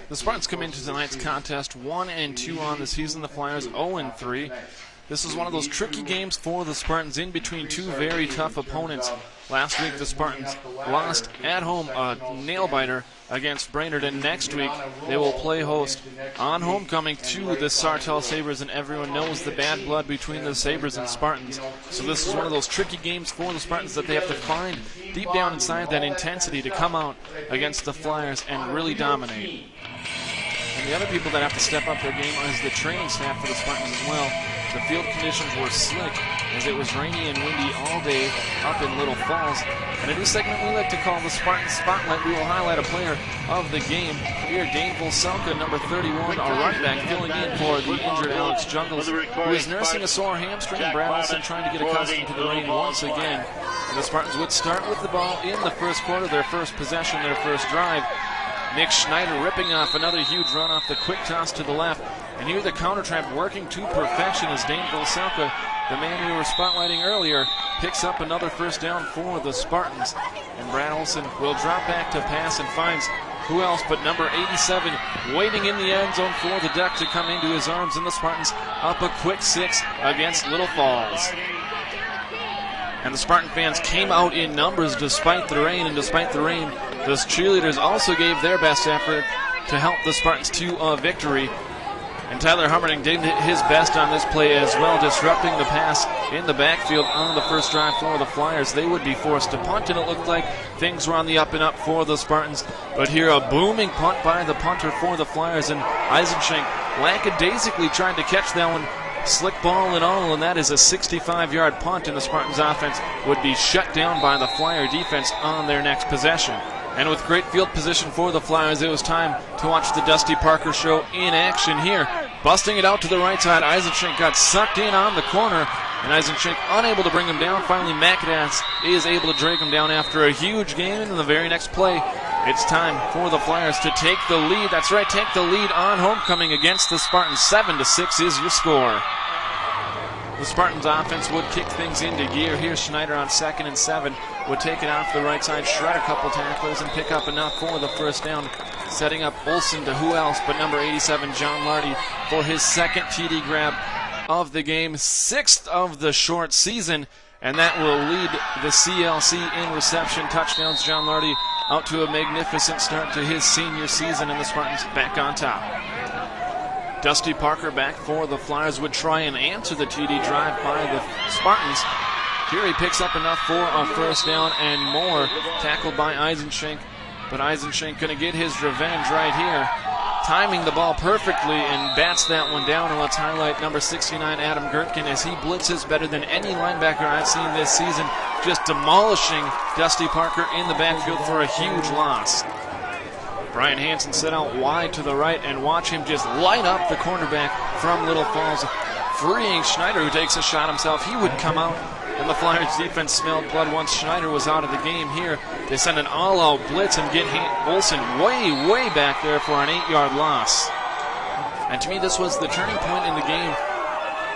The Spartans come into tonight's contest 1-2 on the season. The Flyers 0-3. This is one of those tricky games for the Spartans in between two very tough opponents. Last week the Spartans lost at home a nail-biter against Brainerd, and next week they will play host on homecoming to the Sartell Sabres, and everyone knows the bad blood between the Sabres and Spartans. So this is one of those tricky games for the Spartans that they have to find deep down inside that intensity to come out against the Flyers and really dominate. And the other people that have to step up their game is the training staff for the Spartans as well. The field conditions were slick as it was rainy and windy all day up in Little Falls. And in this segment we like to call the Spartan Spotlight, we will highlight a player of the game. Here, Dane Vocelka, number 31, our right back, filling in for the injured Alex Jungles, who is nursing a sore hamstring. Brad Olson trying to get accustomed to the rain once again. And the Spartans would start with the ball in the first quarter, their first possession, their first drive. Nick Schneider ripping off another huge run off the quick toss to the left. And here the counter trap working to perfection as Dane Vocelka, the man we were spotlighting earlier, picks up another first down for the Spartans. And Brad Olson will drop back to pass and finds who else but number 87 waiting in the end zone for the Duck to come into his arms, and the Spartans up a quick 6 against Little Falls. And the Spartan fans came out in numbers despite the rain, and despite the rain, the cheerleaders also gave their best effort to help the Spartans to a victory. And Tyler Hummerding did his best on this play as well, disrupting the pass in the backfield on the first drive for the Flyers. They would be forced to punt, and it looked like things were on the up and up for the Spartans. But here a booming punt by the punter for the Flyers, and Eisenschenk lackadaisically trying to catch that one. Slick ball and all, and that is a 65-yard punt, and the Spartans offense would be shut down by the Flyer defense on their next possession. And with great field position for the Flyers, it was time to watch the Dusty Parker show in action here. Busting it out to the right side, Eisenschenk got sucked in on the corner, and Eisenschenk unable to bring him down. Finally, McAdams is able to drag him down after a huge gain, and in the very next play, it's time for the Flyers to take the lead. That's right, take the lead on homecoming against the Spartans. 7-6 is your score. The Spartans offense would kick things into gear here. Schneider on 2nd and 7 would take it off the right side, shred a couple tacklers, and pick up enough for the first down, setting up Olson to who else but number 87, John Lardy, for his second TD grab of the game, 6th of the short season, and that will lead the CLC in reception touchdowns. John Lardy out to a magnificent start to his senior season, and the Spartans back on top. Dusty Parker back for the Flyers would try and answer the TD drive by the Spartans. Here he picks up enough for a first down and more, tackled by Eisenschenk, but Eisenschenk going to get his revenge right here, timing the ball perfectly and bats that one down. And let's highlight number 69, Adam Gertkin, as he blitzes better than any linebacker I've seen this season, just demolishing Dusty Parker in the backfield for a huge loss. Brian Hansen set out wide to the right, and watch him just light up the cornerback from Little Falls, freeing Schneider, who takes a shot himself. He would come out, and the Flyers defense smelled blood once Schneider was out of the game. Here they send an all-out blitz and get Olson way back there for an 8-yard loss. And to me, this was the turning point in the game.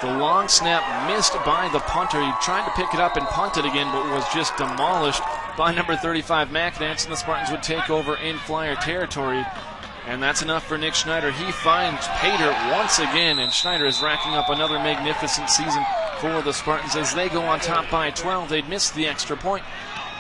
The long snap missed by the punter. He tried to pick it up and punt it again, but was just demolished by number 35, McAdams, and the Spartans would take over in Flyer territory. And that's enough for Nick Schneider. He finds Pater once again, and Schneider is racking up another magnificent season for the Spartans as they go on top by 12. They'd missed the extra point,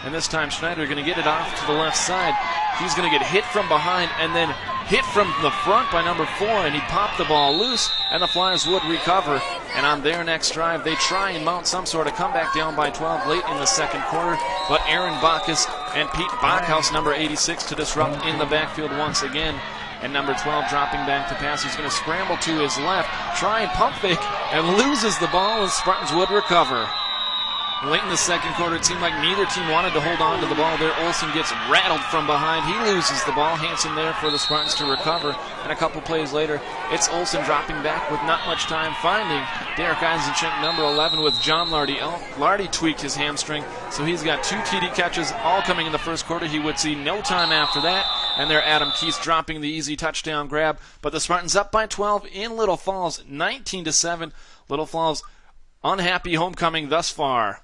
and this time Schneider going to get it off to the left side. He's going to get hit from behind and then hit from the front by number 4, and he popped the ball loose, and the Flyers would recover. And on their next drive, they try and mount some sort of comeback down by 12 late in the second quarter, but Aaron Bacchus and Pete Bachhaus, number 86, to disrupt in the backfield once again. And number 12 dropping back to pass. He's going to scramble to his left, try and pump fake, and loses the ball, and Spartans would recover. Late in the second quarter, it seemed like neither team wanted to hold on to the ball there. Olson gets rattled from behind. He loses the ball. Hansen there for the Spartans to recover. And a couple plays later, it's Olson dropping back with not much time, finding Derek Eisenschenk, number 11, with John Lardy. Lardy tweaked his hamstring, so he's got 2 TD catches, all coming in the first quarter. He would see no time after that. And there Adam Keese dropping the easy touchdown grab. But the Spartans up by 12 in Little Falls, 19-7. Little Falls unhappy homecoming thus far.